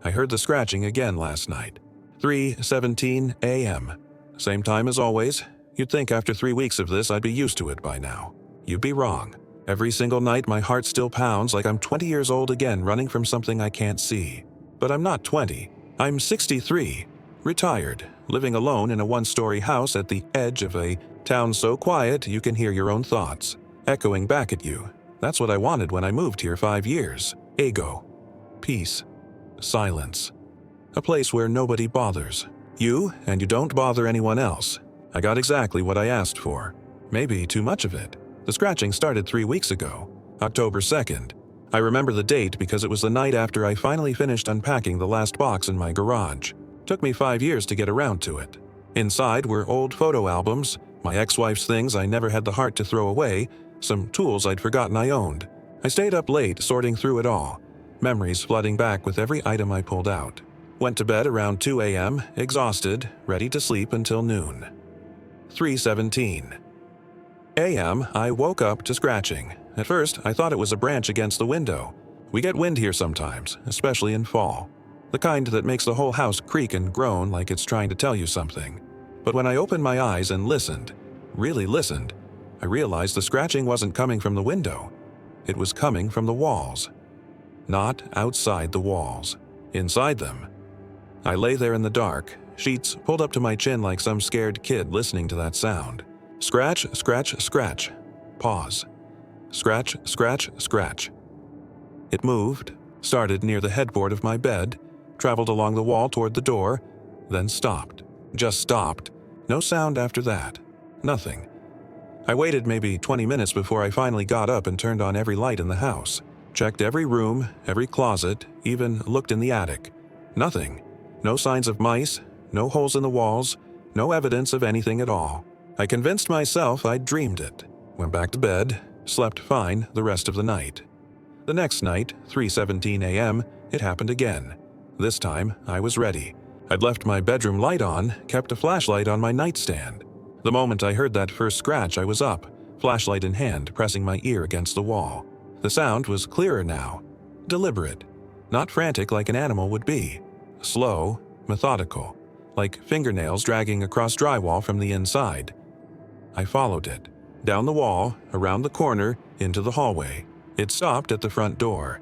I heard the scratching again last night. 3:17 a.m. Same time as always. You'd think after 3 weeks of this I'd be used to it by now. You'd be wrong. Every single night my heart still pounds like I'm 20 years old again running from something I can't see. But I'm not 20. I'm 63. Retired, living alone in a one-story house at the edge of a town so quiet you can hear your own thoughts, echoing back at you. That's what I wanted when I moved here 5 years. Ego. Peace. Silence. A place where nobody bothers you and you don't bother anyone else. I got exactly what I asked for. Maybe too much of it. The scratching started 3 weeks ago, October 2nd. I remember the date because it was the night after I finally finished unpacking the last box in my garage. Took me 5 years to get around to it. Inside were old photo albums, my ex-wife's things I never had the heart to throw away, some tools I'd forgotten I owned. I stayed up late sorting through it all, memories flooding back with every item I pulled out. Went to bed around 2 a.m., exhausted, ready to sleep until noon. 3:17 a.m., I woke up to scratching. At first, I thought it was a branch against the window. We get wind here sometimes, especially in fall. The kind that makes the whole house creak and groan like it's trying to tell you something. But when I opened my eyes and listened, really listened, I realized the scratching wasn't coming from the window. It was coming from the walls. Not outside the walls. Inside them. I lay there in the dark, sheets pulled up to my chin like some scared kid listening to that sound. Scratch, scratch, scratch. Pause. Scratch, scratch, scratch. It moved, started near the headboard of my bed, traveled along the wall toward the door, then stopped. Just stopped. No sound after that. Nothing. I waited maybe 20 minutes before I finally got up and turned on every light in the house. Checked every room, every closet, even looked in the attic. Nothing. No signs of mice, no holes in the walls, no evidence of anything at all. I convinced myself I'd dreamed it. Went back to bed, slept fine the rest of the night. The next night, 3:17 a.m., it happened again. This time, I was ready. I'd left my bedroom light on, kept a flashlight on my nightstand. The moment I heard that first scratch, I was up, flashlight in hand, pressing my ear against the wall. The sound was clearer now. Deliberate. Not frantic like an animal would be. Slow, methodical, like fingernails dragging across drywall from the inside. I followed it. Down the wall, around the corner, into the hallway. It stopped at the front door.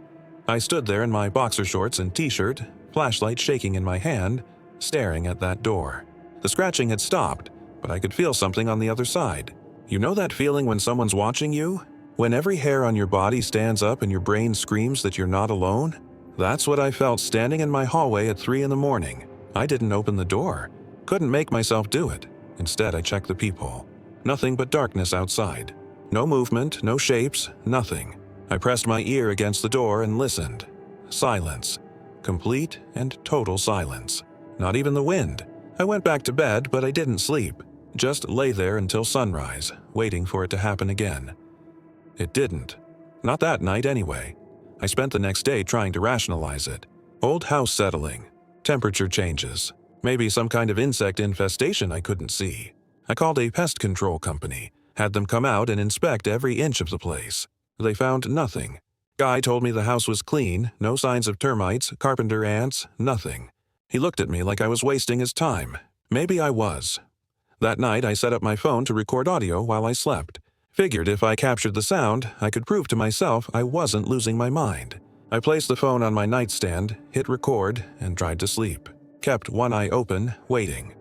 I stood there in my boxer shorts and t-shirt, flashlight shaking in my hand, staring at that door. The scratching had stopped, but I could feel something on the other side. You know that feeling when someone's watching you? When every hair on your body stands up and your brain screams that you're not alone? That's what I felt standing in my hallway at 3 in the morning. I didn't open the door. Couldn't make myself do it. Instead, I checked the peephole. Nothing but darkness outside. No movement, no shapes, nothing. I pressed my ear against the door and listened. Silence. Complete and total silence. Not even the wind. I went back to bed, but I didn't sleep. Just lay there until sunrise, waiting for it to happen again. It didn't. Not that night anyway. I spent the next day trying to rationalize it. Old house settling. Temperature changes. Maybe some kind of insect infestation I couldn't see. I called a pest control company, had them come out and inspect every inch of the place. They found nothing. Guy told me the house was clean, no signs of termites, carpenter ants, nothing. He looked at me like I was wasting his time. Maybe I was. That night I set up my phone to record audio while I slept. Figured if I captured the sound, I could prove to myself I wasn't losing my mind. I placed the phone on my nightstand, hit record, and tried to sleep. Kept one eye open, waiting.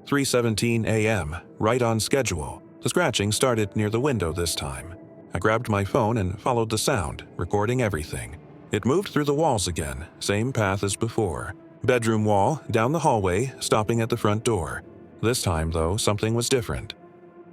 3:17 a.m., right on schedule. The scratching started near the window this time. I grabbed my phone and followed the sound, recording everything. It moved through the walls again, same path as before. Bedroom wall, down the hallway, stopping at the front door. This time, though, something was different.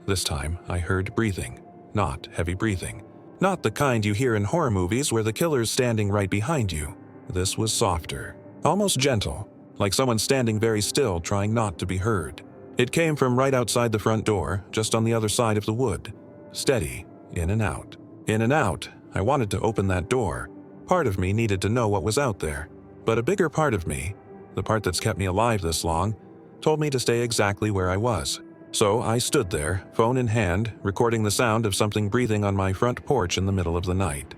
This time, I heard breathing. Not heavy breathing. Not the kind you hear in horror movies where the killer's standing right behind you. This was softer, almost gentle, like someone standing very still trying not to be heard. It came from right outside the front door, just on the other side of the wood. Steady, in and out. In and out. I wanted to open that door. Part of me needed to know what was out there. But a bigger part of me, the part that's kept me alive this long, told me to stay exactly where I was. So I stood there, phone in hand, recording the sound of something breathing on my front porch in the middle of the night.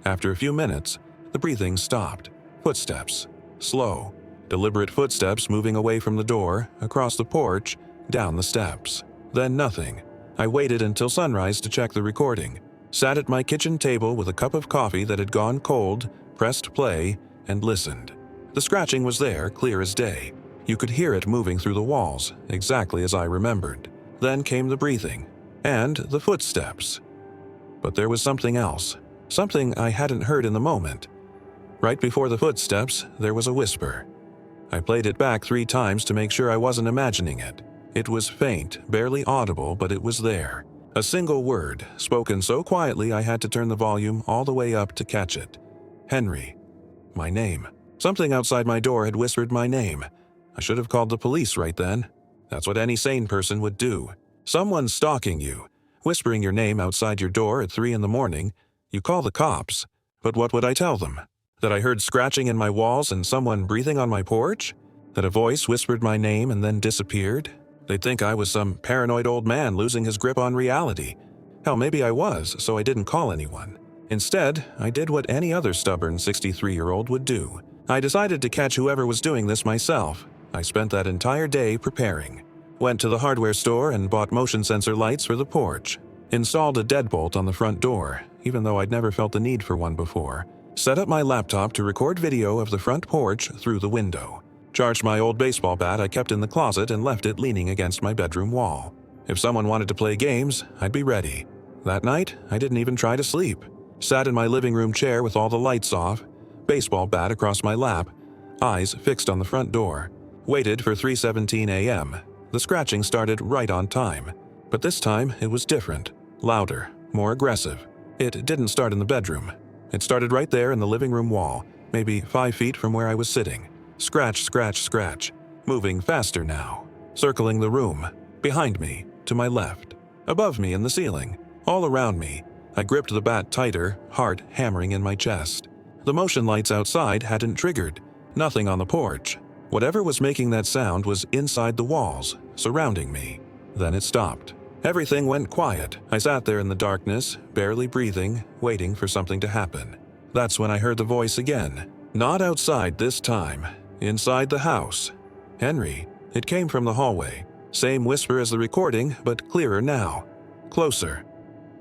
After a few minutes, the breathing stopped. Footsteps. slow, deliberate footsteps moving away from the door, across the porch, down the steps. Then nothing. I waited until sunrise to check the recording, sat at my kitchen table with a cup of coffee that had gone cold, pressed play, and listened. The scratching was there, clear as day. You could hear it moving through the walls, exactly as I remembered. Then came the breathing, and the footsteps. But there was something else, something I hadn't heard in the moment. Right before the footsteps, there was a whisper. I played it back 3 times to make sure I wasn't imagining it. It was faint, barely audible, but it was there. A single word, spoken so quietly I had to turn the volume all the way up to catch it. Henry. My name. Something outside my door had whispered my name. I should have called the police right then. That's what any sane person would do. Someone stalking you, whispering your name outside your door at 3 in the morning. You call the cops. But what would I tell them? That I heard scratching in my walls and someone breathing on my porch? That a voice whispered my name and then disappeared? They'd think I was some paranoid old man losing his grip on reality. Hell, maybe I was, so I didn't call anyone. Instead, I did what any other stubborn 63-year-old would do. I decided to catch whoever was doing this myself. I spent that entire day preparing. Went to the hardware store and bought motion sensor lights for the porch. Installed a deadbolt on the front door, even though I'd never felt the need for one before. Set up my laptop to record video of the front porch through the window. Charged my old baseball bat I kept in the closet and left it leaning against my bedroom wall. If someone wanted to play games, I'd be ready. That night, I didn't even try to sleep. Sat in my living room chair with all the lights off, baseball bat across my lap, eyes fixed on the front door. Waited for 3:17 a.m. The scratching started right on time. But this time, it was different. Louder, more aggressive. It didn't start in the bedroom. It started right there in the living room wall, maybe 5 feet from where I was sitting. Scratch, scratch, scratch. Moving faster now. Circling the room. Behind me, to my left. Above me in the ceiling. All around me. I gripped the bat tighter, heart hammering in my chest. The motion lights outside hadn't triggered. Nothing on the porch. Whatever was making that sound was inside the walls, surrounding me. Then it stopped. Everything went quiet. I sat there in the darkness, barely breathing, waiting for something to happen. That's when I heard the voice again. Not outside this time. Inside the house. Henry. It came from the hallway. Same whisper as the recording, but clearer now. Closer.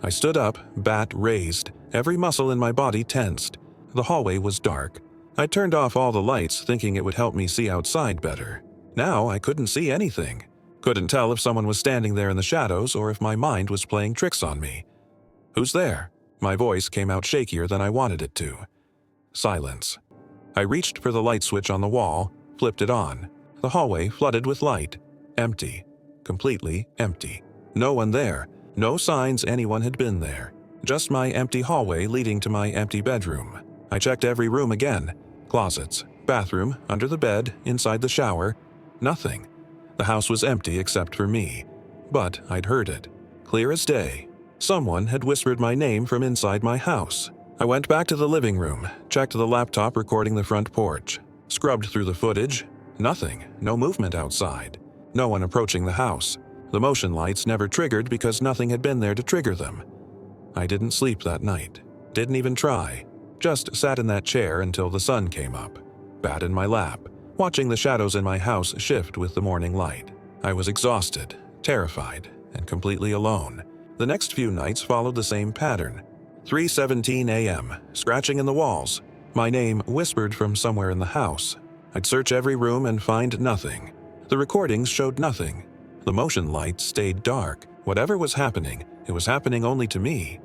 I stood up, bat raised, every muscle in my body tensed. The hallway was dark. I turned off all the lights, thinking it would help me see outside better. Now I couldn't see anything. Couldn't tell if someone was standing there in the shadows or if my mind was playing tricks on me. Who's there? My voice came out shakier than I wanted it to. Silence. I reached for the light switch on the wall, flipped it on. The hallway flooded with light. Empty. Completely empty. No one there. No signs anyone had been there. Just my empty hallway leading to my empty bedroom. I checked every room again. Closets, bathroom, under the bed, inside the shower. Nothing. The house was empty except for me. But I'd heard it. Clear as day. Someone had whispered my name from inside my house. I went back to the living room, checked the laptop recording the front porch, scrubbed through the footage. Nothing. No movement outside. No one approaching the house. The motion lights never triggered because nothing had been there to trigger them. I didn't sleep that night. Didn't even try. Just sat in that chair until the sun came up. Bat in my lap, watching the shadows in my house shift with the morning light. I was exhausted, terrified, and completely alone. The next few nights followed the same pattern. 3:17 a.m., scratching in the walls. My name whispered from somewhere in the house. I'd search every room and find nothing. The recordings showed nothing. The motion lights stayed dark. Whatever was happening, it was happening only to me.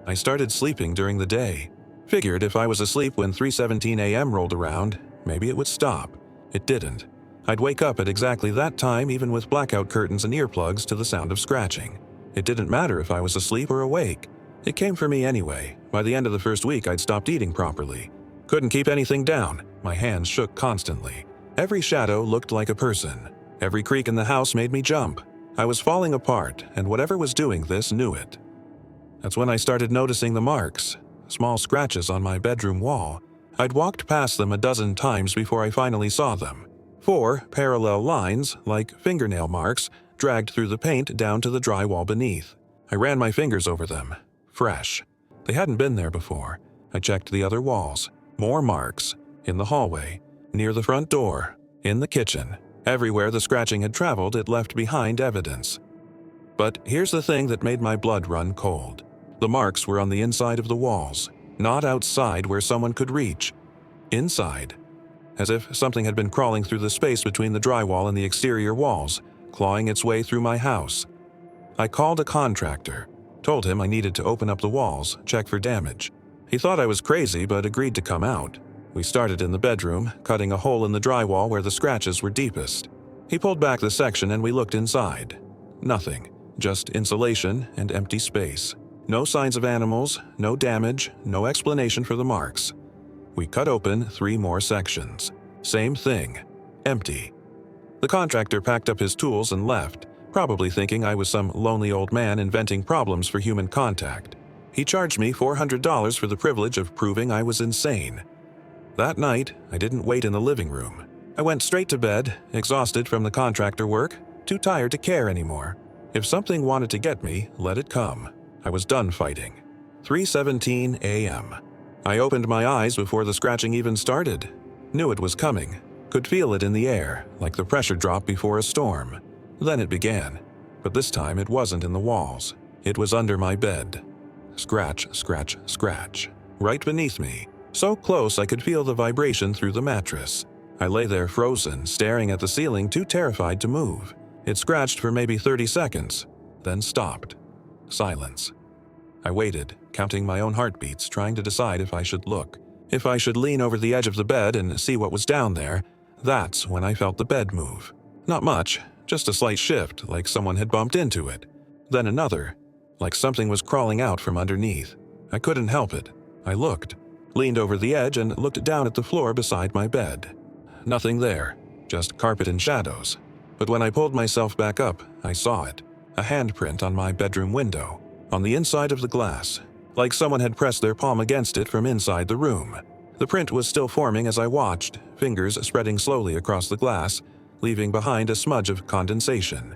I started sleeping during the day. Figured if I was asleep when 3:17 a.m. rolled around, maybe it would stop. It didn't. I'd wake up at exactly that time even with blackout curtains and earplugs to the sound of scratching. It didn't matter if I was asleep or awake. It came for me anyway. By the end of the first week, I'd stopped eating properly. Couldn't keep anything down. My hands shook constantly. Every shadow looked like a person. Every creak in the house made me jump. I was falling apart, and whatever was doing this knew it. That's when I started noticing the marks, small scratches on my bedroom wall. I'd walked past them a dozen times before I finally saw them. 4 parallel lines, like fingernail marks, dragged through the paint down to the drywall beneath. I ran my fingers over them. Fresh. They hadn't been there before. I checked the other walls. More marks. In the hallway. near the front door, in the kitchen. Everywhere the scratching had traveled, it left behind evidence. But here's the thing that made my blood run cold. The marks were on the inside of the walls, not outside where someone could reach. Inside. As if something had been crawling through the space between the drywall and the exterior walls, clawing its way through my house. I called a contractor, told him I needed to open up the walls, check for damage. He thought I was crazy but agreed to come out. We started in the bedroom, cutting a hole in the drywall where the scratches were deepest. He pulled back the section and we looked inside. Nothing, just insulation and empty space. No signs of animals, no damage, no explanation for the marks. We cut open 3 more sections. Same thing, empty. The contractor packed up his tools and left, probably thinking I was some lonely old man inventing problems for human contact. He charged me $400 for the privilege of proving I was insane. That night, I didn't wait in the living room. I went straight to bed, exhausted from the contractor work, too tired to care anymore. If something wanted to get me, let it come. I was done fighting. 3:17 a.m. I opened my eyes before the scratching even started. Knew it was coming. Could feel it in the air, like the pressure drop before a storm. Then it began. But this time it wasn't in the walls. It was under my bed. Scratch, scratch, scratch. Right beneath me. So close I could feel the vibration through the mattress. I lay there frozen, staring at the ceiling, too terrified to move. It scratched for maybe 30 seconds, then stopped. Silence. I waited, counting my own heartbeats, trying to decide if I should look. If I should lean over the edge of the bed and see what was down there. That's when I felt the bed move. Not much, just a slight shift, like someone had bumped into it. Then another, like something was crawling out from underneath. I couldn't help it. I looked, leaned over the edge and looked down at the floor beside my bed. Nothing there, just carpet and shadows. But when I pulled myself back up, I saw it. A handprint on my bedroom window, on the inside of the glass, like someone had pressed their palm against it from inside the room. The print was still forming as I watched, fingers spreading slowly across the glass, leaving behind a smudge of condensation.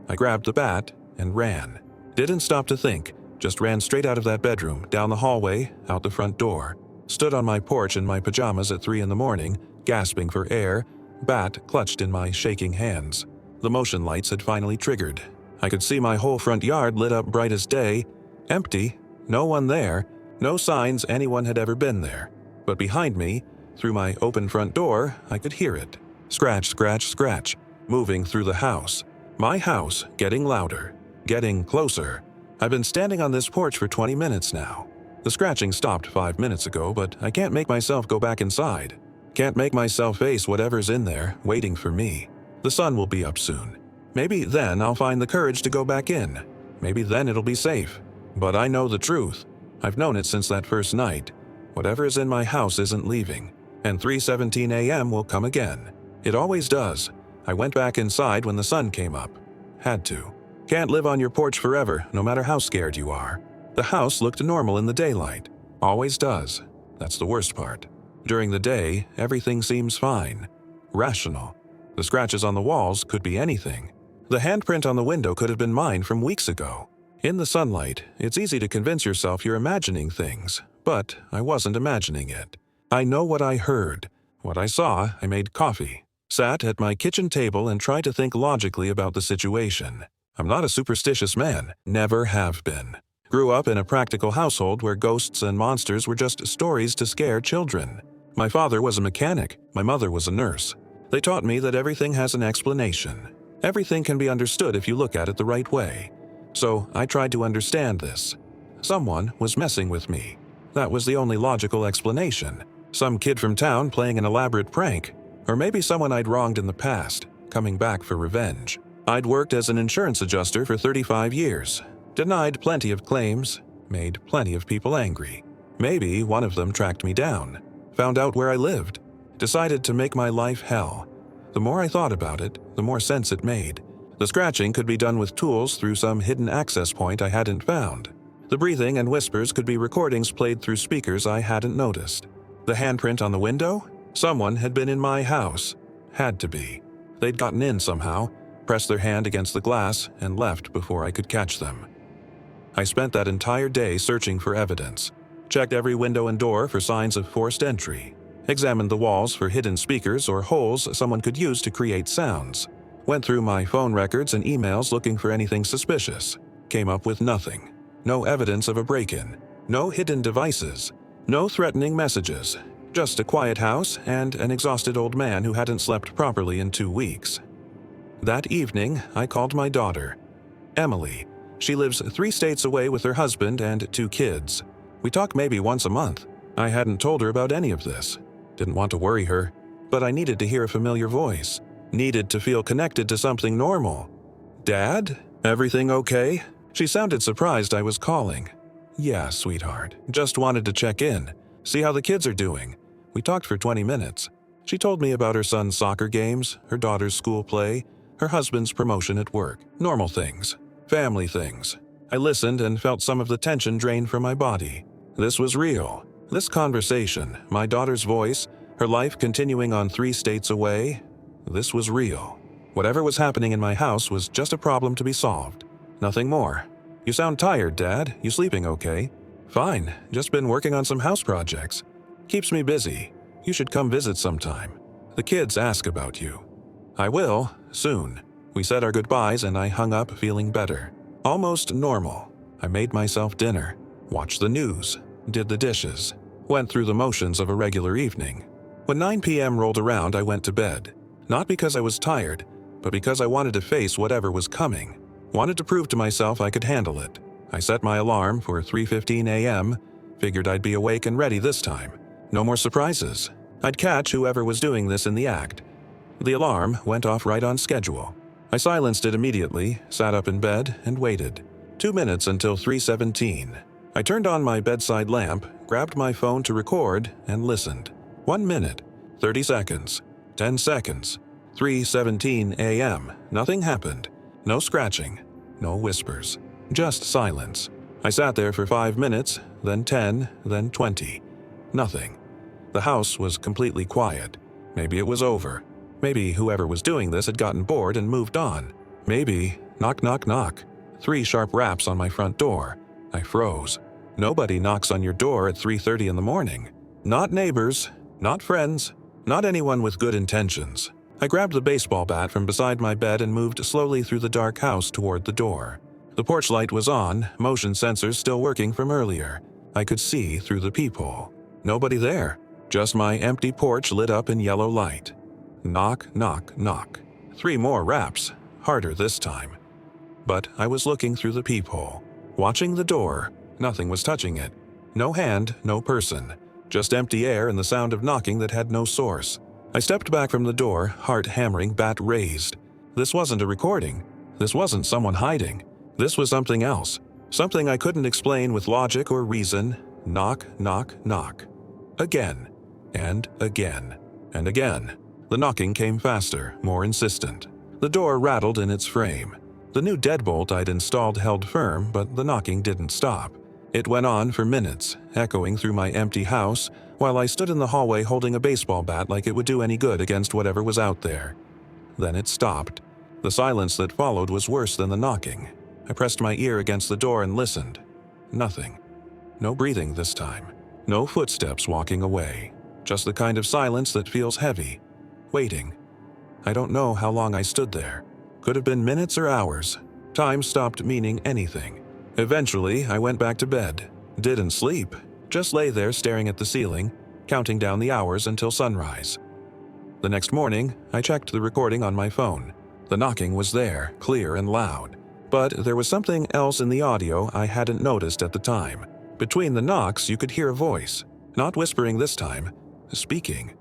I grabbed the bat and ran. Didn't stop to think, just ran straight out of that bedroom, down the hallway, out the front door. Stood on my porch in my pajamas at 3 in the morning, gasping for air, bat clutched in my shaking hands. The motion lights had finally triggered. I could see my whole front yard lit up bright as day, empty, no one there, no signs anyone had ever been there. But behind me, through my open front door, I could hear it. Scratch, scratch, scratch, moving through the house. My house, getting louder, getting closer. I've been standing on this porch for 20 minutes now. The scratching stopped 5 minutes ago, but I can't make myself go back inside. Can't make myself face whatever's in there, waiting for me. The sun will be up soon. Maybe then I'll find the courage to go back in. Maybe then it'll be safe. But I know the truth. I've known it since that first night. Whatever is in my house isn't leaving, and 3:17 a.m. will come again. It always does. I went back inside when the sun came up. Had to. Can't live on your porch forever, no matter how scared you are. The house looked normal in the daylight. Always does. That's the worst part. During the day, everything seems fine. Rational. The scratches on the walls could be anything. The handprint on the window could have been mine from weeks ago. In the sunlight, it's easy to convince yourself you're imagining things, but I wasn't imagining it. I know what I heard. What I saw, I made coffee. Sat at my kitchen table and tried to think logically about the situation. I'm not a superstitious man, never have been. Grew up in a practical household where ghosts and monsters were just stories to scare children. My father was a mechanic, my mother was a nurse. They taught me that everything has an explanation. Everything can be understood if you look at it the right way. So I tried to understand this. Someone was messing with me. That was the only logical explanation. Some kid from town playing an elaborate prank. Or maybe someone I'd wronged in the past, coming back for revenge. I'd worked as an insurance adjuster for 35 years. Denied plenty of claims, made plenty of people angry. Maybe one of them tracked me down, found out where I lived, decided to make my life hell. The more I thought about it, the more sense it made. The scratching could be done with tools through some hidden access point I hadn't found. The breathing and whispers could be recordings played through speakers I hadn't noticed. The handprint on the window? Someone had been in my house. Had to be. They'd gotten in somehow, pressed their hand against the glass, and left before I could catch them. I spent that entire day searching for evidence. Checked every window and door for signs of forced entry. Examined the walls for hidden speakers or holes someone could use to create sounds. Went through my phone records and emails looking for anything suspicious. Came up with nothing. No evidence of a break-in. No hidden devices. No threatening messages. Just a quiet house and an exhausted old man who hadn't slept properly in 2 weeks. That evening, I called my daughter, Emily. She lives 3 states away with her husband and 2 kids. We talk maybe once a month. I hadn't told her about any of this. Didn't want to worry her, but I needed to hear a familiar voice. Needed to feel connected to something normal. "Dad? Everything okay?" She sounded surprised I was calling. "Yeah, sweetheart. Just wanted to check in. See how the kids are doing." We talked for 20 minutes. She told me about her son's soccer games, her daughter's school play, her husband's promotion at work. Normal things. Family things. I listened and felt some of the tension drain from my body. This was real. This conversation, my daughter's voice, her life continuing on 3 states away, this was real. Whatever was happening in my house was just a problem to be solved. Nothing more. "You sound tired, Dad. You sleeping okay?" "Fine. Just been working on some house projects. Keeps me busy. You should come visit sometime. The kids ask about you." "I will, soon." We said our goodbyes and I hung up feeling better. Almost normal. I made myself dinner, watched the news, did the dishes, went through the motions of a regular evening. When 9 p.m. rolled around, I went to bed. Not because I was tired, but because I wanted to face whatever was coming. Wanted to prove to myself I could handle it. I set my alarm for 3:15 a.m., figured I'd be awake and ready this time. No more surprises. I'd catch whoever was doing this in the act. The alarm went off right on schedule. I silenced it immediately, sat up in bed, and waited. 2 minutes until 3:17. I turned on my bedside lamp, grabbed my phone to record, and listened. 1 minute, 30 seconds, 10 seconds, 3:17 a.m. Nothing happened. No scratching, no whispers, just silence. I sat there for 5 minutes, then 10, then 20. Nothing. The house was completely quiet. Maybe it was over. Maybe whoever was doing this had gotten bored and moved on. Maybe, knock, knock, knock. 3 sharp raps on my front door. I froze. Nobody knocks on your door at 3:30 in the morning. Not neighbors, not friends, not anyone with good intentions. I grabbed the baseball bat from beside my bed and moved slowly through the dark house toward the door. The porch light was on, motion sensors still working from earlier. I could see through the peephole. Nobody there. Just my empty porch lit up in yellow light. Knock, knock, knock. 3 more raps, harder this time. But I was looking through the peephole, watching the door. Nothing was touching it. No hand, no person. Just empty air and the sound of knocking that had no source. I stepped back from the door, heart hammering, bat raised. This wasn't a recording. This wasn't someone hiding. This was something else. Something I couldn't explain with logic or reason. Knock, knock, knock. Again, and again, and again. The knocking came faster, more insistent. The door rattled in its frame. The new deadbolt I'd installed held firm, but the knocking didn't stop. It went on for minutes, echoing through my empty house, while I stood in the hallway holding a baseball bat like it would do any good against whatever was out there. Then it stopped. The silence that followed was worse than the knocking. I pressed my ear against the door and listened. Nothing. No breathing this time. No footsteps walking away. Just the kind of silence that feels heavy. Waiting. I don't know how long I stood there. Could have been minutes or hours. Time stopped meaning anything. Eventually, I went back to bed. Didn't sleep. Just lay there staring at the ceiling, counting down the hours until sunrise. The next morning, I checked the recording on my phone. The knocking was there, clear and loud. But there was something else in the audio I hadn't noticed at the time. Between the knocks, you could hear a voice. Not whispering this time, speaking.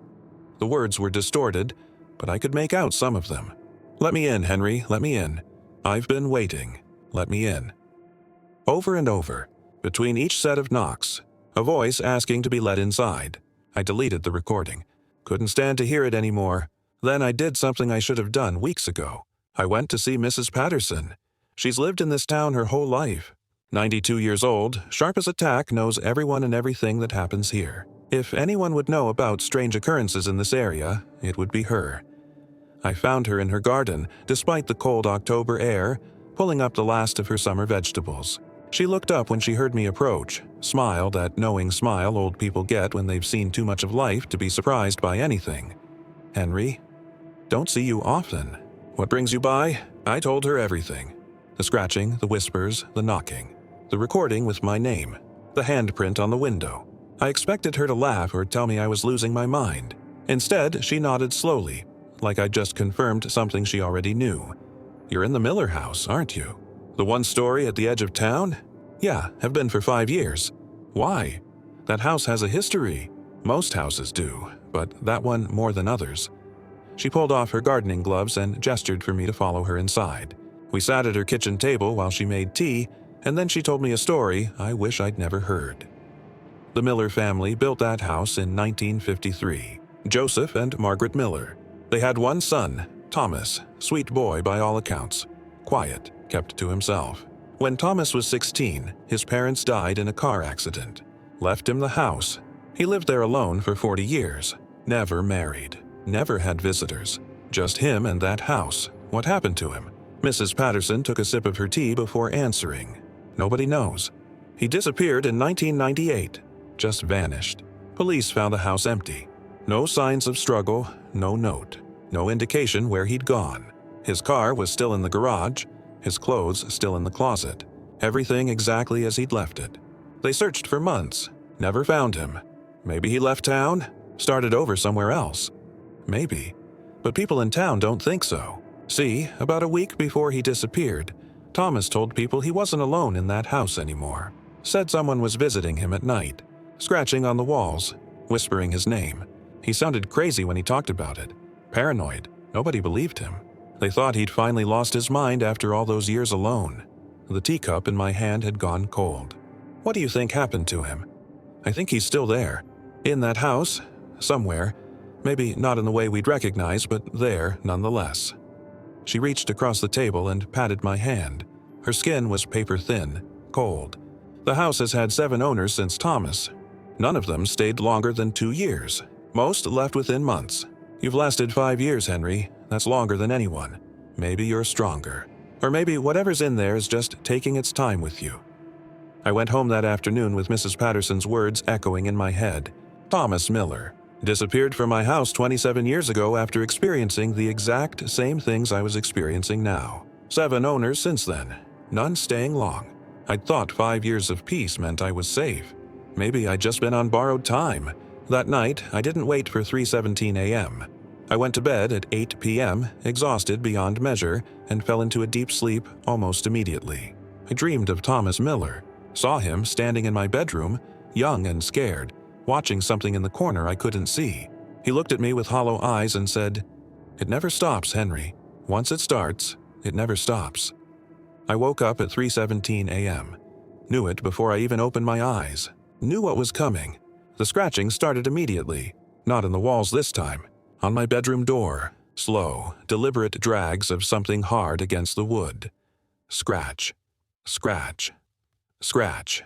The words were distorted, but I could make out some of them. "Let me in, Henry, let me in. I've been waiting. Let me in." Over and over, between each set of knocks, a voice asking to be let inside. I deleted the recording. Couldn't stand to hear it anymore. Then I did something I should have done weeks ago. I went to see Mrs. Patterson. She's lived in this town her whole life. 92 years old, sharp as a tack, knows everyone and everything that happens here. If anyone would know about strange occurrences in this area, it would be her. I found her in her garden, despite the cold October air, pulling up the last of her summer vegetables. She looked up when she heard me approach, smiled that knowing smile old people get when they've seen too much of life to be surprised by anything. "Henry, don't see you often. What brings you by?" I told her everything. The scratching, the whispers, the knocking, the recording with my name, the handprint on the window. I expected her to laugh or tell me I was losing my mind. Instead, she nodded slowly, like I'd just confirmed something she already knew. "You're in the Miller house, aren't you? The one story at the edge of town?" "Yeah, have been for 5 years." "Why?" "That house has a history. Most houses do, but that one more than others." She pulled off her gardening gloves and gestured for me to follow her inside. We sat at her kitchen table while she made tea, and then she told me a story I wish I'd never heard. The Miller family built that house in 1953. Joseph and Margaret Miller. They had one son, Thomas, sweet boy by all accounts. Quiet, kept to himself. When Thomas was 16, his parents died in a car accident. Left him the house. He lived there alone for 40 years. Never married. Never had visitors. Just him and that house. What happened to him? Mrs. Patterson took a sip of her tea before answering. Nobody knows. He disappeared in 1998. Just vanished. Police found the house empty. No signs of struggle, no note. No indication where he'd gone. His car was still in the garage. His clothes still in the closet. Everything exactly as he'd left it. They searched for months. Never found him. Maybe he left town? Started over somewhere else? Maybe. But people in town don't think so. See, about a week before he disappeared, Thomas told people he wasn't alone in that house anymore. Said someone was visiting him at night, scratching on the walls, whispering his name. He sounded crazy when he talked about it. Paranoid. Nobody believed him. They thought he'd finally lost his mind after all those years alone. The teacup in my hand had gone cold. What do you think happened to him? I think he's still there. In that house, somewhere. Maybe not in the way we'd recognize, but there nonetheless. She reached across the table and patted my hand. Her skin was paper thin, cold. The house has had 7 owners since Thomas. None of them stayed longer than 2 years. Most left within months. You've lasted 5 years, Henry. That's longer than anyone. Maybe you're stronger. Or maybe whatever's in there is just taking its time with you. I went home that afternoon with Mrs. Patterson's words echoing in my head. Thomas Miller. Disappeared from my house 27 years ago after experiencing the exact same things I was experiencing now. 7 owners since then. None staying long. I'd thought 5 years of peace meant I was safe. Maybe I'd just been on borrowed time. That night, I didn't wait for 3:17 a.m. I went to bed at 8 p.m., exhausted beyond measure, and fell into a deep sleep almost immediately. I dreamed of Thomas Miller. Saw him standing in my bedroom, young and scared, watching something in the corner I couldn't see. He looked at me with hollow eyes and said, "It never stops, Henry. Once it starts, it never stops." I woke up at 3:17 a.m. Knew it before I even opened my eyes. Knew what was coming. The scratching started immediately. Not in the walls this time. On my bedroom door. Slow, deliberate drags of something hard against the wood. Scratch. Scratch. Scratch.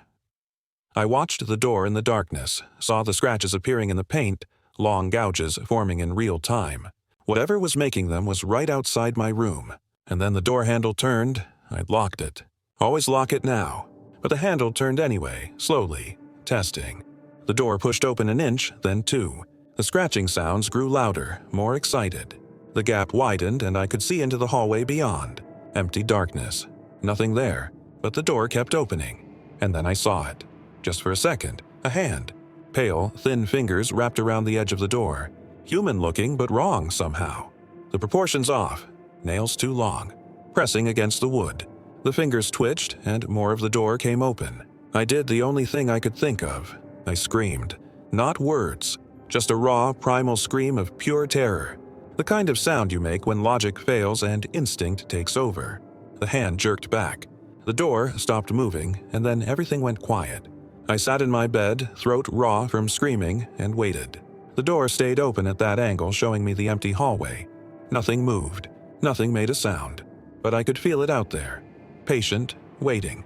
I watched the door in the darkness, saw the scratches appearing in the paint, long gouges forming in real time. Whatever was making them was right outside my room. And then the door handle turned. I'd locked it. Always lock it now. But the handle turned anyway, slowly, testing. The door pushed open an inch, then 2. The scratching sounds grew louder, more excited. The gap widened and I could see into the hallway beyond. Empty darkness. Nothing there, but the door kept opening. And then I saw it. Just for a second, a hand. Pale, thin fingers wrapped around the edge of the door. Human-looking, but wrong somehow. The proportions off. Nails too long. Pressing against the wood. The fingers twitched, and more of the door came open. I did the only thing I could think of. I screamed. Not words. Just a raw, primal scream of pure terror. The kind of sound you make when logic fails and instinct takes over. The hand jerked back. The door stopped moving, and then everything went quiet. I sat in my bed, throat raw from screaming, and waited. The door stayed open at that angle, showing me the empty hallway. Nothing moved. Nothing made a sound. But I could feel it out there. Patient, waiting.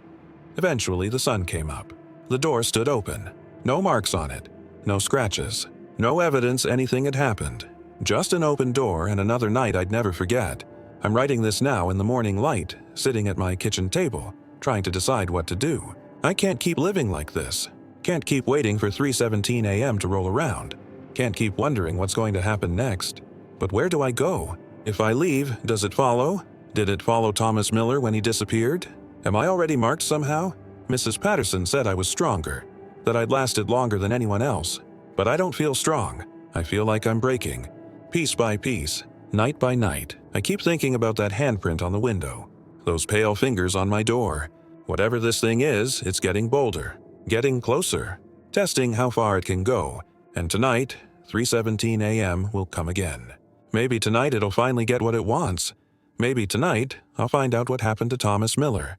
Eventually, the sun came up. The door stood open. No marks on it. No scratches. No evidence anything had happened. Just an open door and another night I'd never forget. I'm writing this now in the morning light, sitting at my kitchen table. trying to decide what to do. I can't keep living like this. Can't keep waiting for 3:17 a.m. to roll around. Can't keep wondering what's going to happen next. But where do I go? If I leave, does it follow? Did it follow Thomas Miller when he disappeared? Am I already marked somehow? Mrs. Patterson said I was stronger, that I'd lasted longer than anyone else. But I don't feel strong. I feel like I'm breaking. Piece by piece, night by night, I keep thinking about that handprint on the window. Those pale fingers on my door. Whatever this thing is, it's getting bolder. Getting closer. Testing how far it can go. And tonight, 3:17 a.m. will come again. Maybe tonight it'll finally get what it wants. Maybe tonight I'll find out what happened to Thomas Miller.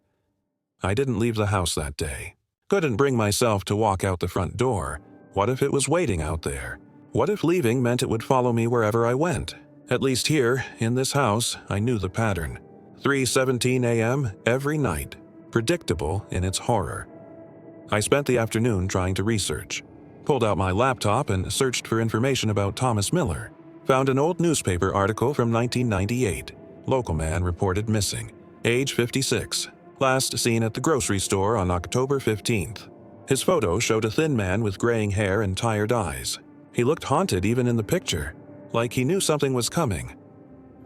I didn't leave the house that day. Couldn't bring myself to walk out the front door. What if it was waiting out there? What if leaving meant it would follow me wherever I went? At least here, in this house, I knew the pattern. 3:17 a.m. every night. Predictable in its horror. I spent the afternoon trying to research. Pulled out my laptop and searched for information about Thomas Miller. Found an old newspaper article from 1998. Local man reported missing. Age 56. Last seen at the grocery store on October 15th. His photo showed a thin man with graying hair and tired eyes. He looked haunted even in the picture, like he knew something was coming.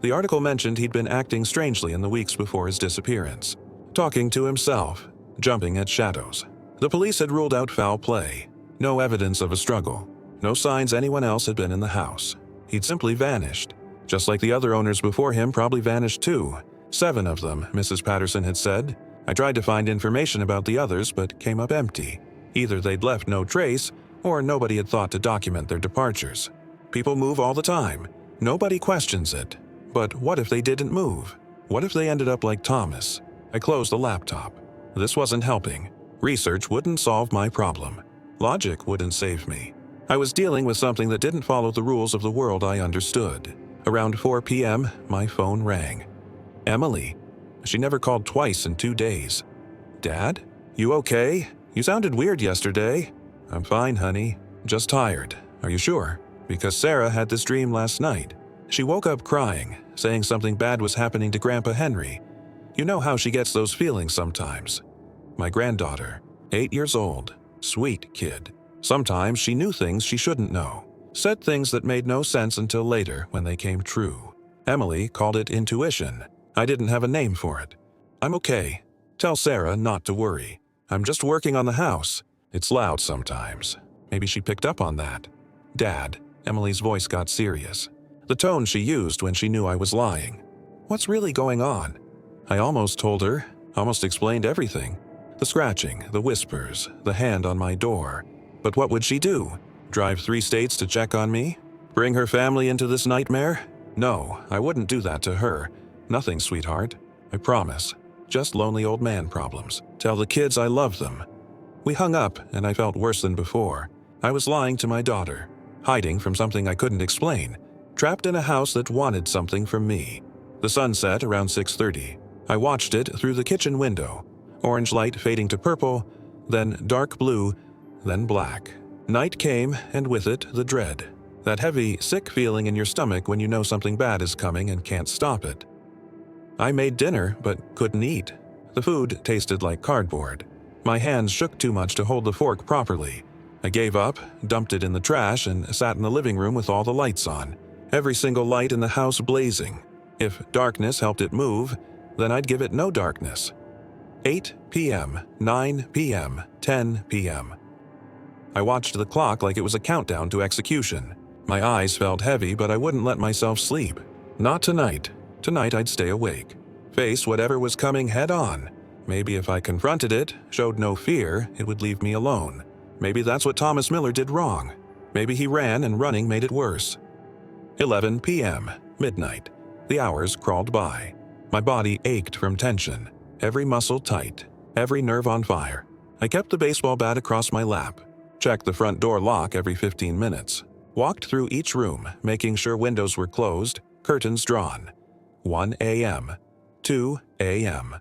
The article mentioned he'd been acting strangely in the weeks before his disappearance. Talking to himself, jumping at shadows. The police had ruled out foul play. No evidence of a struggle. No signs anyone else had been in the house. He'd simply vanished. Just like the other owners before him probably vanished too. 7 of them, Mrs. Patterson had said. I tried to find information about the others, but came up empty. Either they'd left no trace, or nobody had thought to document their departures. People move all the time. Nobody questions it. But what if they didn't move? What if they ended up like Thomas? I closed the laptop. This wasn't helping. Research wouldn't solve my problem. Logic wouldn't save me. I was dealing with something that didn't follow the rules of the world I understood. Around 4 p.m., my phone rang. Emily. She never called twice in 2 days. Dad? You okay? You sounded weird yesterday. I'm fine, honey. Just tired. Are you sure? Because Sarah had this dream last night. She woke up crying, saying something bad was happening to Grandpa Henry. You know how she gets those feelings sometimes. My granddaughter, 8 years old, sweet kid. Sometimes she knew things she shouldn't know. Said things that made no sense until later when they came true. Emily called it intuition. I didn't have a name for it. I'm okay. Tell Sarah not to worry. I'm just working on the house. It's loud sometimes. Maybe she picked up on that. Dad, Emily's voice got serious. The tone she used when she knew I was lying. What's really going on? I almost told her, almost explained everything. The scratching, the whispers, the hand on my door. But what would she do? Drive 3 states to check on me? Bring her family into this nightmare? No, I wouldn't do that to her. Nothing, sweetheart. I promise. Just lonely old man problems. Tell the kids I love them. We hung up, and I felt worse than before. I was lying to my daughter, hiding from something I couldn't explain, trapped in a house that wanted something from me. The sun set around 6:30. I watched it through the kitchen window. Orange light fading to purple, then dark blue, then black. Night came, and with it, the dread. That heavy, sick feeling in your stomach when you know something bad is coming and can't stop it. I made dinner, but couldn't eat. The food tasted like cardboard. My hands shook too much to hold the fork properly. I gave up, dumped it in the trash, and sat in the living room with all the lights on. Every single light in the house blazing. If darkness helped it move, then I'd give it no darkness. 8 p.m., 9 p.m., 10 p.m. I watched the clock like it was a countdown to execution. My eyes felt heavy, but I wouldn't let myself sleep. Not tonight. Tonight I'd stay awake. Face whatever was coming head on. Maybe if I confronted it, showed no fear, it would leave me alone. Maybe that's what Thomas Miller did wrong. Maybe he ran and running made it worse. 11 p.m., midnight. The hours crawled by. My body ached from tension. Every muscle tight. Every nerve on fire. I kept the baseball bat across my lap. Checked the front door lock every 15 minutes. Walked through each room, making sure windows were closed, curtains drawn. 1 a.m. 2 a.m.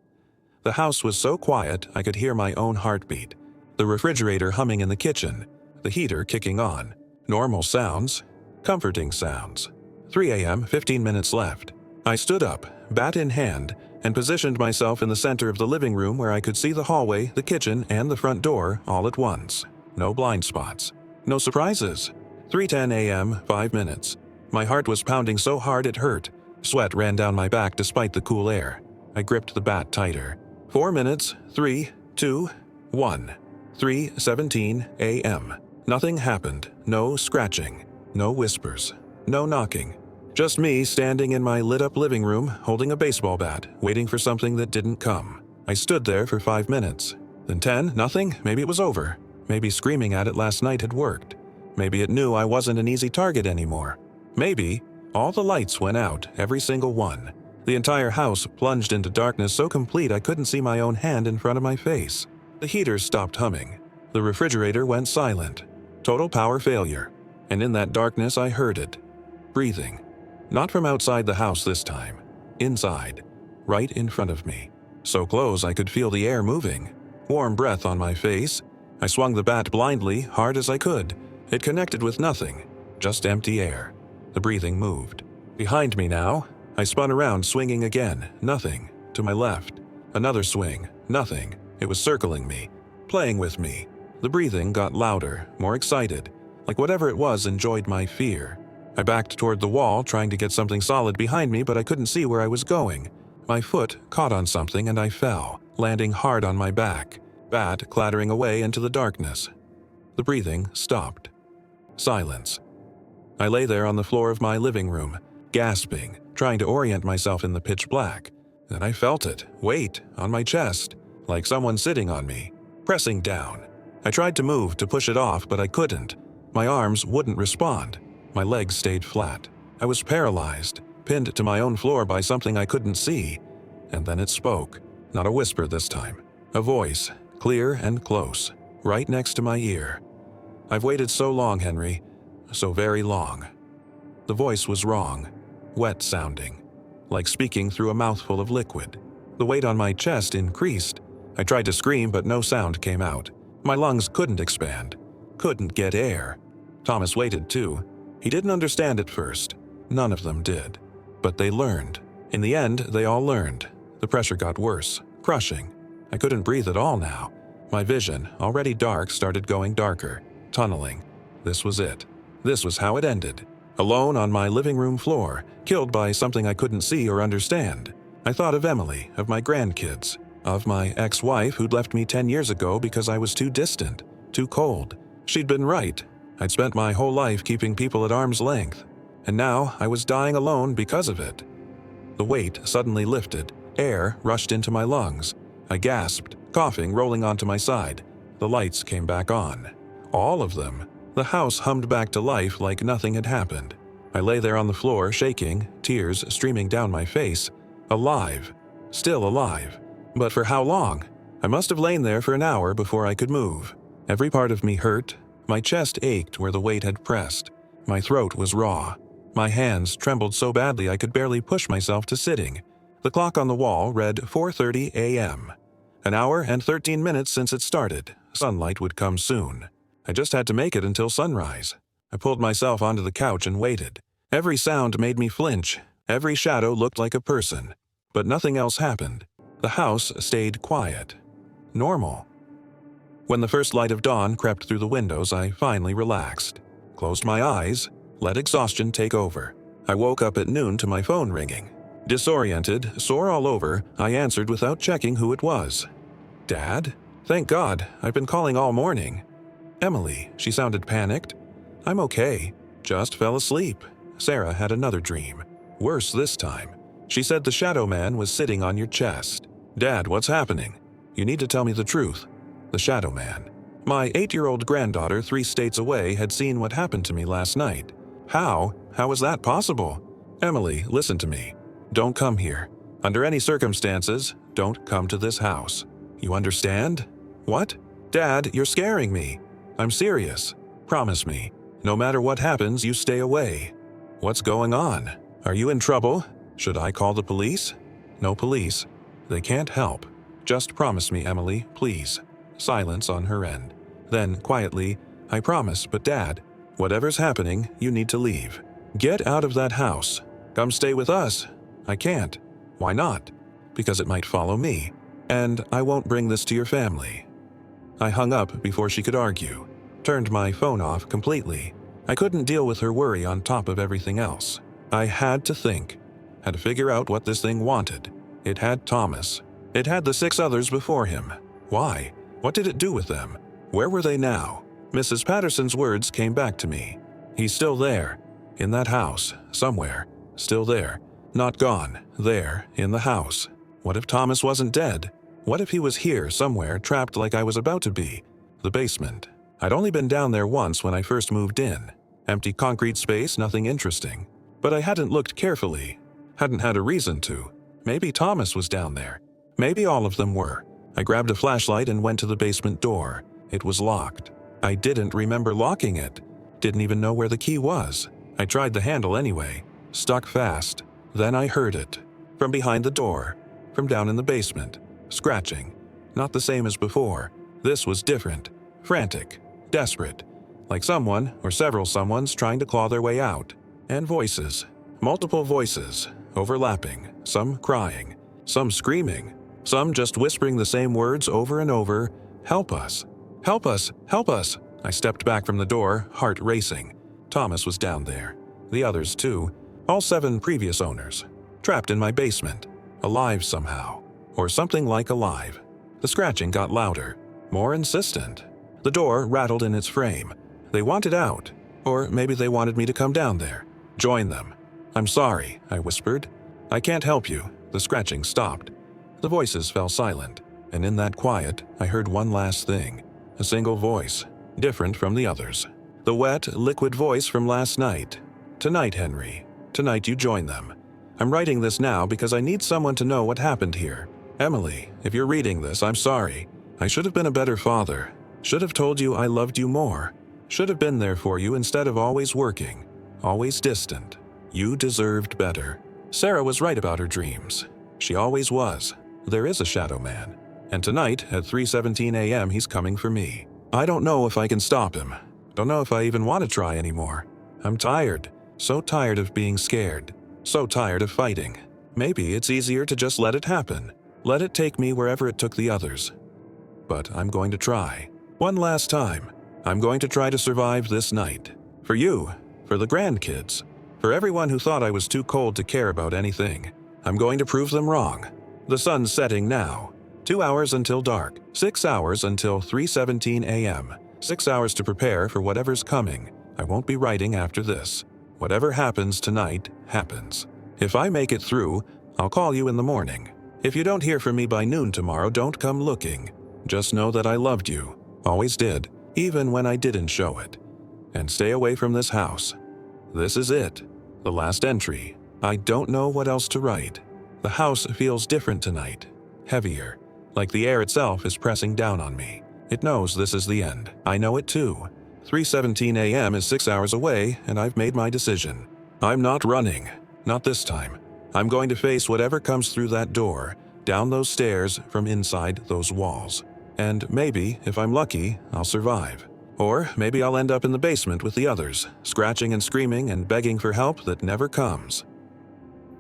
The house was so quiet I could hear my own heartbeat. The refrigerator humming in the kitchen. The heater kicking on. Normal sounds. Comforting sounds. 3 a.m., 15 minutes left. I stood up, bat in hand, and positioned myself in the center of the living room where I could see the hallway, the kitchen, and the front door all at once. No blind spots. No surprises. 3:10 a.m., 5 minutes. My heart was pounding so hard it hurt. Sweat ran down my back despite the cool air. I gripped the bat tighter. 4 minutes, 3, 2, 1. 3:17 a.m. Nothing happened. No scratching. No whispers. No knocking. Just me standing in my lit-up living room, holding a baseball bat, waiting for something that didn't come. I stood there for 5 minutes. Then 10, nothing, maybe it was over. Maybe screaming at it last night had worked. Maybe it knew I wasn't an easy target anymore. Maybe all the lights went out, every single one. The entire house plunged into darkness so complete I couldn't see my own hand in front of my face. The heater stopped humming. The refrigerator went silent. Total power failure. And in that darkness I heard it. Breathing. Not from outside the house this time. Inside. Right in front of me. So close I could feel the air moving. Warm breath on my face. I swung the bat blindly, hard as I could. It connected with nothing. Just empty air. The breathing moved. Behind me now. I spun around, swinging again. Nothing. To my left. Another swing. Nothing. It was circling me. Playing with me. The breathing got louder, more excited. Like whatever it was enjoyed my fear. I backed toward the wall, trying to get something solid behind me, but I couldn't see where I was going. My foot caught on something and I fell, landing hard on my back. Bat clattering away into the darkness. The breathing stopped. Silence. I lay there on the floor of my living room, gasping, trying to orient myself in the pitch black. Then I felt it, weight, on my chest, like someone sitting on me, pressing down. I tried to move, to push it off, but I couldn't. My arms wouldn't respond. My legs stayed flat. I was paralyzed, pinned to my own floor by something I couldn't see. And then it spoke. Not a whisper this time. A voice, clear and close, right next to my ear. I've waited so long, Henry. So very long. The voice was wrong. Wet sounding. Like speaking through a mouthful of liquid. The weight on my chest increased. I tried to scream, but no sound came out. My lungs couldn't expand. Couldn't get air. Thomas waited too. He didn't understand at first. None of them did. But they learned. In the end, they all learned. The pressure got worse, crushing. I couldn't breathe at all now. My vision, already dark, started going darker, tunneling. This was it. This was how it ended. Alone on my living room floor, killed by something I couldn't see or understand. I thought of Emily, of my grandkids, of my ex-wife who'd left me 10 years ago because I was too distant, too cold. She'd been right. I'd spent my whole life keeping people at arm's length, and now I was dying alone because of it. The weight suddenly lifted. Air rushed into my lungs. I gasped, coughing, rolling onto my side. The lights came back on. All of them. The house hummed back to life like nothing had happened. I lay there on the floor, shaking, tears streaming down my face. Alive. Still alive. But for how long? I must have lain there for an hour before I could move. Every part of me hurt. My chest ached where the weight had pressed. My throat was raw. My hands trembled so badly I could barely push myself to sitting. The clock on the wall read 4:30 a.m. An hour and 13 minutes since it started. Sunlight would come soon. I just had to make it until sunrise. I pulled myself onto the couch and waited. Every sound made me flinch. Every shadow looked like a person. But nothing else happened. The house stayed quiet. Normal. When the first light of dawn crept through the windows, I finally relaxed. Closed my eyes, let exhaustion take over. I woke up at noon to my phone ringing. Disoriented, sore all over, I answered without checking who it was. Dad? Thank God, I've been calling all morning. Emily, she sounded panicked. I'm okay. Just fell asleep. Sarah had another dream. Worse this time. She said the shadow man was sitting on your chest. Dad, what's happening? You need to tell me the truth. The shadow man. My 8-year-old granddaughter 3 states away had seen what happened to me last night. How? How is that possible? Emily, listen to me. Don't come here. Under any circumstances, don't come to this house. You understand? What? Dad, you're scaring me. I'm serious. Promise me. No matter what happens, you stay away. What's going on? Are you in trouble? Should I call the police? No police. They can't help. Just promise me, Emily, please. Silence on her end. Then, quietly, I promise, but Dad, whatever's happening, you need to leave. Get out of that house. Come stay with us. I can't. Why not? because it might follow me, and I won't bring this to your family." I hung up before she could argue, turned my phone off completely. I couldn't deal with her worry on top of everything else. I had to think, had to figure out what this thing wanted. It had Thomas. It had the 6 others before him. Why? What did it do with them? Where were they now? Mrs. Patterson's words came back to me. He's still there, in that house, somewhere. Still there. Not gone. There, in the house. What if Thomas wasn't dead? What if he was here somewhere, trapped like I was about to be? The basement. I'd only been down there once when I first moved in. Empty concrete space, nothing interesting. But I hadn't looked carefully. Hadn't had a reason to. Maybe Thomas was down there. Maybe all of them were. I grabbed a flashlight and went to the basement door. It was locked. I didn't remember locking it. Didn't even know where the key was. I tried the handle anyway. Stuck fast. Then I heard it. From behind the door. From down in the basement. Scratching. Not the same as before. This was different. Frantic. Desperate. Like someone, or several someones, trying to claw their way out. And voices. Multiple voices. Overlapping. Some crying. Some screaming. Some just whispering the same words over and over. "Help us. Help us. Help us." I stepped back from the door, heart racing. Thomas was down there. The others too. All 7 previous owners. Trapped in my basement. Alive somehow. Or something like alive. The scratching got louder. More insistent. The door rattled in its frame. They wanted out. Or maybe they wanted me to come down there. Join them. "I'm sorry," I whispered. "I can't help you." The scratching stopped. The voices fell silent. And in that quiet, I heard one last thing. A single voice. Different from the others. The wet, liquid voice from last night. "Tonight, Henry. Tonight you join them. I'm writing this now because I need someone to know what happened here. Emily, if you're reading this, I'm sorry. I should have been a better father. Should have told you I loved you more. Should have been there for you instead of always working. Always distant. You deserved better." Sarah was right about her dreams. She always was. There is a shadow man. And tonight, at 3:17 a.m., he's coming for me. I don't know if I can stop him. Don't know if I even want to try anymore. I'm tired. So tired of being scared. So tired of fighting. Maybe it's easier to just let it happen. Let it take me wherever it took the others. But I'm going to try. One last time. I'm going to try to survive this night. For you. For the grandkids. For everyone who thought I was too cold to care about anything. I'm going to prove them wrong. The sun's setting now. 2 hours until dark. 6 hours until 3:17 a.m. 6 hours to prepare for whatever's coming. I won't be writing after this. Whatever happens tonight, happens. If I make it through, I'll call you in the morning. If you don't hear from me by noon tomorrow, don't come looking. Just know that I loved you. Always did. Even when I didn't show it. And stay away from this house. This is it. The last entry. I don't know what else to write. The house feels different tonight. Heavier. Like the air itself is pressing down on me. It knows this is the end. I know it too. 3:17 a.m. is 6 hours away, and I've made my decision. I'm not running. Not this time. I'm going to face whatever comes through that door, down those stairs, from inside those walls. And maybe, if I'm lucky, I'll survive. Or maybe I'll end up in the basement with the others, scratching and screaming and begging for help that never comes.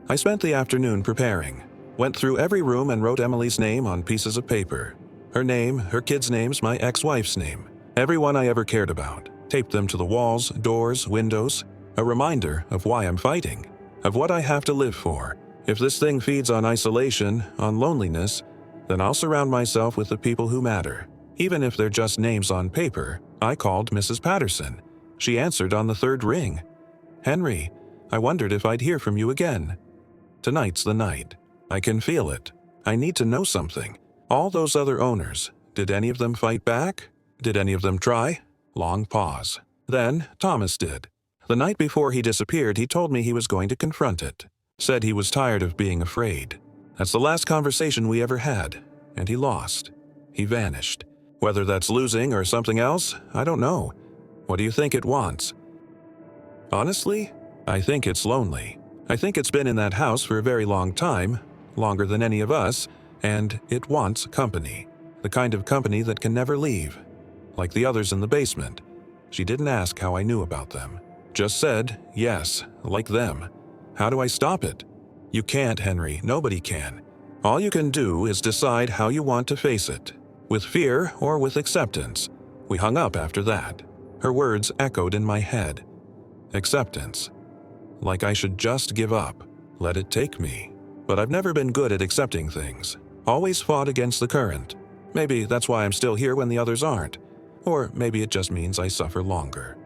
I spent the afternoon preparing. Went through every room and wrote Emily's name on pieces of paper. Her name, her kids' names, my ex-wife's name. Everyone I ever cared about. Taped them to the walls, doors, windows. A reminder of why I'm fighting. Of what I have to live for. If this thing feeds on isolation, on loneliness, then I'll surround myself with the people who matter. Even if they're just names on paper. I called Mrs. Patterson. She answered on the 3rd ring. "Henry, I wondered if I'd hear from you again. Tonight's the night. I can feel it. I need to know something. All those other owners, did any of them fight back? Did any of them try?" Long pause. Then Thomas did. The night before he disappeared, he told me he was going to confront it. Said he was tired of being afraid. That's the last conversation we ever had. And he lost. He vanished. Whether that's losing or something else, I don't know. What do you think it wants? Honestly, I think it's lonely. I think it's been in that house for a very long time, longer than any of us, and it wants company. The kind of company that can never leave. Like the others in the basement. She didn't ask how I knew about them. Just said, yes, like them. How do I stop it? You can't, Henry. Nobody can. All you can do is decide how you want to face it, with fear or with acceptance. We hung up after that. Her words echoed in my head. Acceptance. Like I should just give up, let it take me. But I've never been good at accepting things. Always fought against the current. Maybe that's why I'm still here when the others aren't. Or maybe it just means I suffer longer.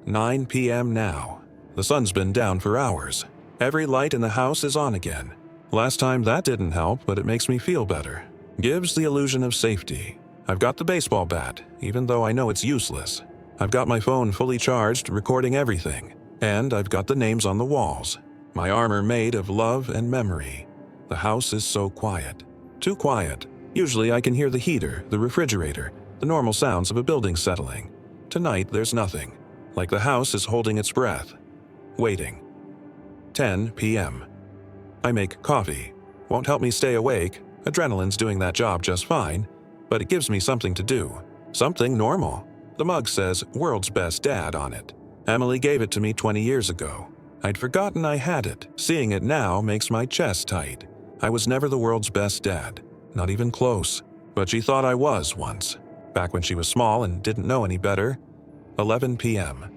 9 p.m. now. The sun's been down for hours. Every light in the house is on again. Last time that didn't help, but it makes me feel better. Gives the illusion of safety. I've got the baseball bat, even though I know it's useless. I've got my phone fully charged, recording everything. And I've got the names on the walls. My armor made of love and memory. The house is so quiet. Too quiet. Usually I can hear the heater, the refrigerator, the normal sounds of a building settling. Tonight there's nothing. Like the house is holding its breath. Waiting. 10 p.m. I make coffee. Won't help me stay awake. Adrenaline's doing that job just fine. But it gives me something to do. Something normal. The mug says "World's Best Dad" on it. Emily gave it to me 20 years ago. I'd forgotten I had it. Seeing it now makes my chest tight. I was never the world's best dad. Not even close. But she thought I was once. Back when she was small and didn't know any better. 11 p.m.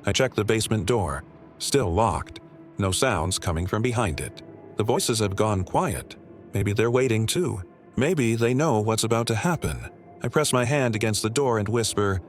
I check the basement door. Still locked. No sounds coming from behind it. The voices have gone quiet. Maybe they're waiting too. Maybe they know what's about to happen. I press my hand against the door and whisper,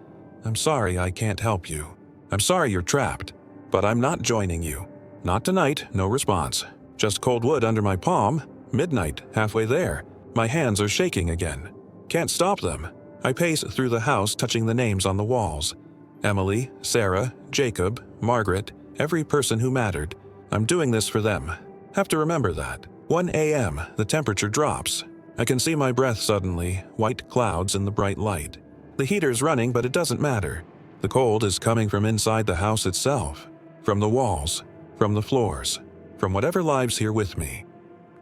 "I'm sorry I can't help you. I'm sorry you're trapped. But I'm not joining you. Not tonight," no response. Just cold wood under my palm. Midnight, halfway there. My hands are shaking again. Can't stop them. I pace through the house, touching the names on the walls. Emily, Sarah, Jacob, Margaret, every person who mattered. I'm doing this for them. Have to remember that. 1 a.m., the temperature drops. I can see my breath suddenly, white clouds in the bright light. The heater's running, but it doesn't matter. The cold is coming from inside the house itself. From the walls. From the floors. From whatever lives here with me.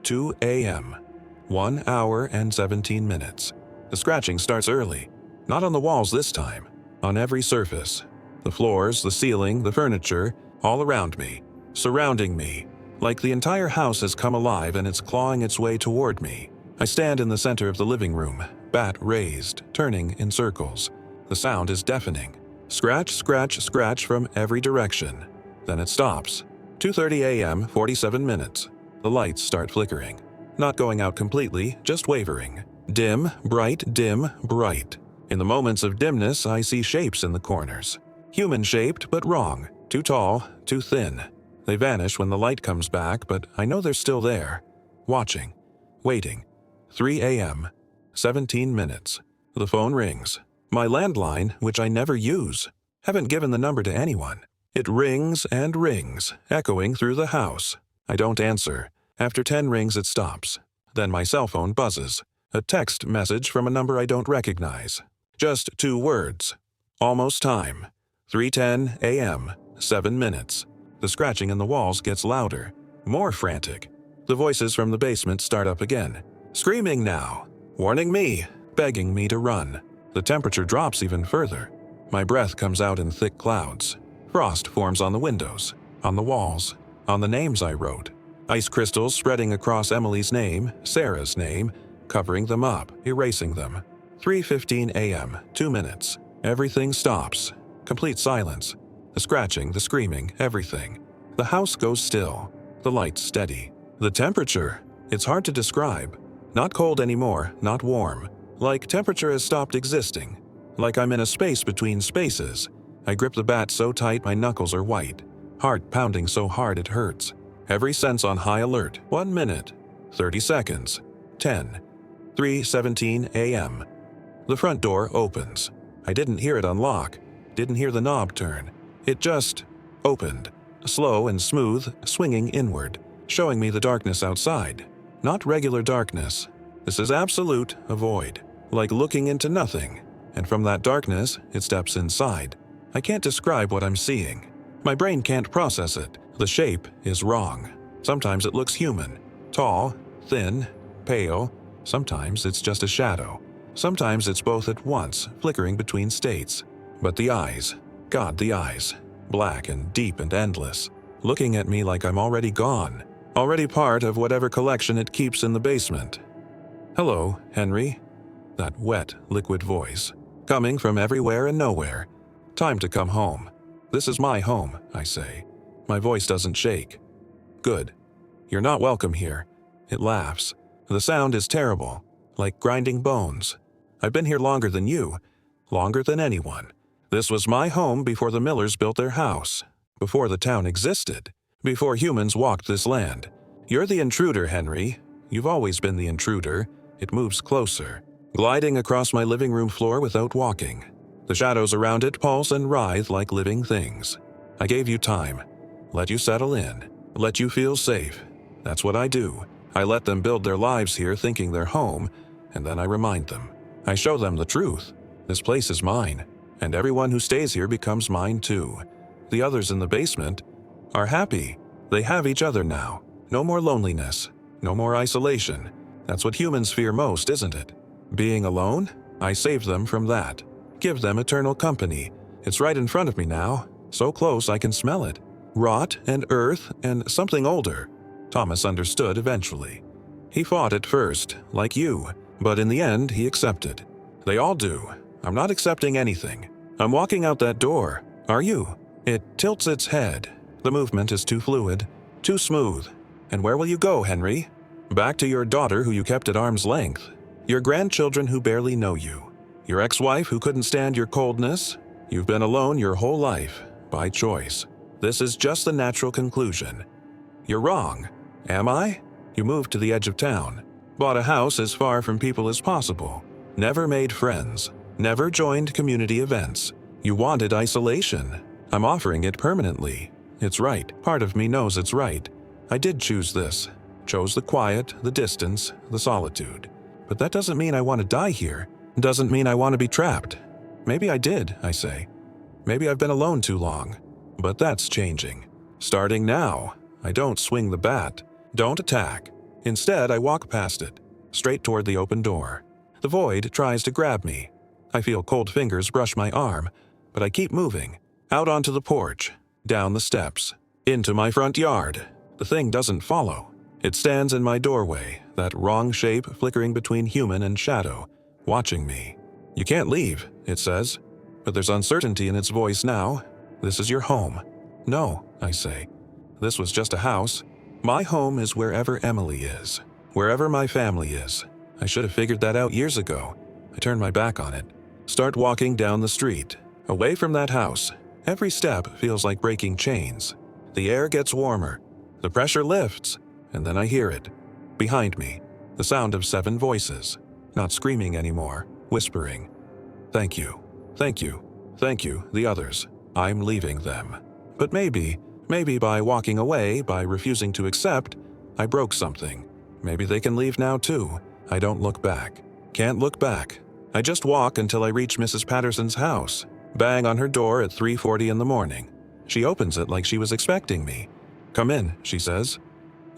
2 a.m. 1 hour and 17 minutes. The scratching starts early. Not on the walls this time. On every surface. The floors, the ceiling, the furniture, all around me. Surrounding me. Like the entire house has come alive and it's clawing its way toward me. I stand in the center of the living room, bat raised, turning in circles. The sound is deafening. Scratch, scratch, scratch from every direction. Then it stops. 2:30 a.m., 47 minutes. The lights start flickering. Not going out completely, just wavering. Dim, bright, dim, bright. In the moments of dimness, I see shapes in the corners. Human-shaped, but wrong. Too tall, too thin. They vanish when the light comes back, but I know they're still there. Watching. Waiting. 3 a.m. 17 minutes. The phone rings. My landline, which I never use. Haven't given the number to anyone. It rings and rings, echoing through the house. I don't answer. After 10 rings, it stops. Then my cell phone buzzes. A text message from a number I don't recognize. Just 2 words. Almost time. 3:10 a.m. 7 minutes. The scratching in the walls gets louder. More frantic. The voices from the basement start up again. Screaming now. Warning me. Begging me to run. The temperature drops even further. My breath comes out in thick clouds. Frost forms on the windows, on the walls, on the names I wrote. Ice crystals spreading across Emily's name, Sarah's name, covering them up, erasing them. 3:15 a.m., 2 minutes. Everything stops. Complete silence. The scratching, the screaming, everything. The house goes still. The lights steady. The temperature, it's hard to describe. Not cold anymore, not warm. Like temperature has stopped existing. Like I'm in a space between spaces. I grip the bat so tight my knuckles are white. Heart pounding so hard it hurts. Every sense on high alert. 1 minute. 30 seconds. 10. 3:17 a.m. The front door opens. I didn't hear it unlock. Didn't hear the knob turn. It just opened. Slow and smooth, swinging inward. Showing me the darkness outside. Not regular darkness. This is absolute, a void. Like looking into nothing. And from that darkness, it steps inside. I can't describe what I'm seeing. My brain can't process it. The shape is wrong. Sometimes it looks human. Tall, thin, pale. Sometimes it's just a shadow. Sometimes it's both at once, flickering between states. But the eyes. God, the eyes. Black and deep and endless. Looking at me like I'm already gone. already part of whatever collection it keeps in the basement. "Hello, Henry." That wet, liquid voice, coming from everywhere and nowhere. "Time to come home." "This is my home," I say. My voice doesn't shake. "Good. You're not welcome here." It laughs. The sound is terrible, like grinding bones. "I've been here longer than you, longer than anyone. This was my home before the Millers built their house, before the town existed, before humans walked this land. You're the intruder, Henry. You've always been the intruder." It moves closer, gliding across my living room floor without walking. The shadows around it pulse and writhe like living things. "I gave you time. Let you settle in. Let you feel safe. That's what I do. I let them build their lives here thinking they're home, and then I remind them. I show them the truth. This place is mine, and everyone who stays here becomes mine too. The others in the basement are happy. They have each other now. No more loneliness. No more isolation. That's what humans fear most, isn't it? Being alone? I save them from that. Give them eternal company. It's right in front of me now, so close I can smell it. Rot and earth and something older." Thomas understood eventually. He fought at first, like you, but in the end he accepted. They all do. I'm not accepting anything. I'm walking out that door. Are you? It tilts its head. The movement is too fluid, too smooth. "And where will you go, Henry?" "Back to your daughter who you kept at arm's length. Your grandchildren who barely know you. Your ex-wife who couldn't stand your coldness. You've been alone your whole life, by choice. This is just the natural conclusion." "You're wrong." "Am I?" "You moved to the edge of town, bought a house as far from people as possible, never made friends, never joined community events. You wanted isolation. I'm offering it permanently. It's right. Part of me knows it's right. I did choose this. Chose the quiet, the distance, the solitude. But that doesn't mean I want to die here. Doesn't mean I want to be trapped. Maybe I did," I say. "Maybe I've been alone too long. But that's changing. Starting now, I don't swing the bat, don't attack. Instead, I walk past it, straight toward the open door. The void tries to grab me. I feel cold fingers brush my arm, but I keep moving, out onto the porch, down the steps, into my front yard. The thing doesn't follow. It stands in my doorway, that wrong shape flickering between human and shadow, watching me. "You can't leave," it says, but there's uncertainty in its voice now. "This is your home." "No," I say. "This was just a house. My home is wherever Emily is, wherever my family is. I should have figured that out years ago." I turn my back on it, start walking down the street, away from that house. Every step feels like breaking chains. The air gets warmer, the pressure lifts, and then I hear it. Behind me, the sound of 7 voices, not screaming anymore, whispering. "Thank you, thank you, thank you, the others. I'm leaving them." But maybe by walking away, by refusing to accept, I broke something. Maybe they can leave now too. I don't look back. Can't look back. I just walk until I reach Mrs. Patterson's house. Bang on her door at 3:40 in the morning. She opens it like she was expecting me. "Come in," she says.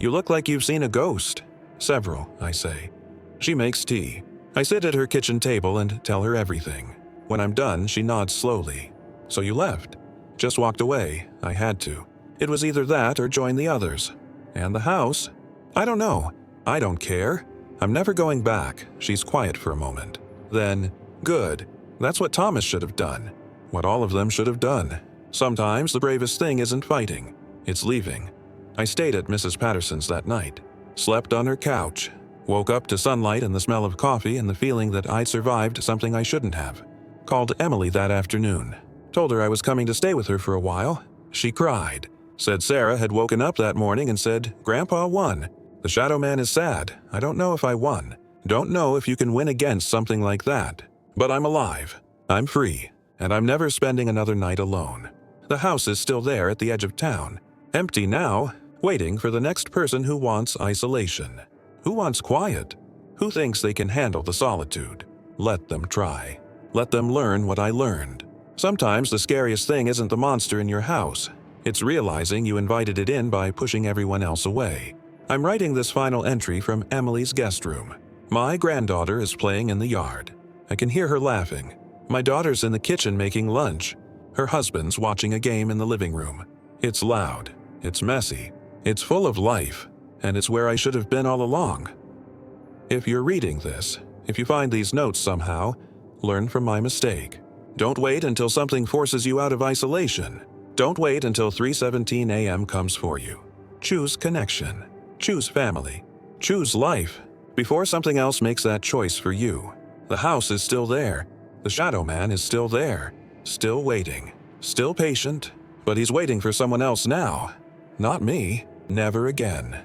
"You look like you've seen a ghost." "Several," I say. She makes tea. I sit at her kitchen table and tell her everything. When I'm done, she nods slowly. "So you left?" "Just walked away. I had to. It was either that or join the others." "And the house?" "I don't know. I don't care. I'm never going back." She's quiet for a moment. Then, "Good. That's what Thomas should have done. What all of them should have done. Sometimes the bravest thing isn't fighting. It's leaving." I stayed at Mrs. Patterson's that night. Slept on her couch. Woke up to sunlight and the smell of coffee and the feeling that I'd survived something I shouldn't have. Called Emily that afternoon. Told her I was coming to stay with her for a while. She cried. Said Sarah had woken up that morning and said, "Grandpa won. The Shadow Man is sad. I don't know if I won. Don't know if you can win against something like that. But I'm alive. I'm free. And I'm never spending another night alone." The house is still there at the edge of town. Empty now, waiting for the next person who wants isolation. Who wants quiet? Who thinks they can handle the solitude? Let them try. Let them learn what I learned. Sometimes the scariest thing isn't the monster in your house. It's realizing you invited it in by pushing everyone else away. I'm writing this final entry from Emily's guest room. My granddaughter is playing in the yard. I can hear her laughing. My daughter's in the kitchen making lunch. Her husband's watching a game in the living room. It's loud. It's messy. It's full of life. and it's where I should have been all along. If you're reading this, if you find these notes somehow, learn from my mistake. Don't wait until something forces you out of isolation. Don't wait until 3:17 a.m. comes for you. Choose connection. Choose family. Choose life before something else makes that choice for you. The house is still there. The shadow man is still there. Still waiting. Still patient. But he's waiting for someone else now. Not me. Never again.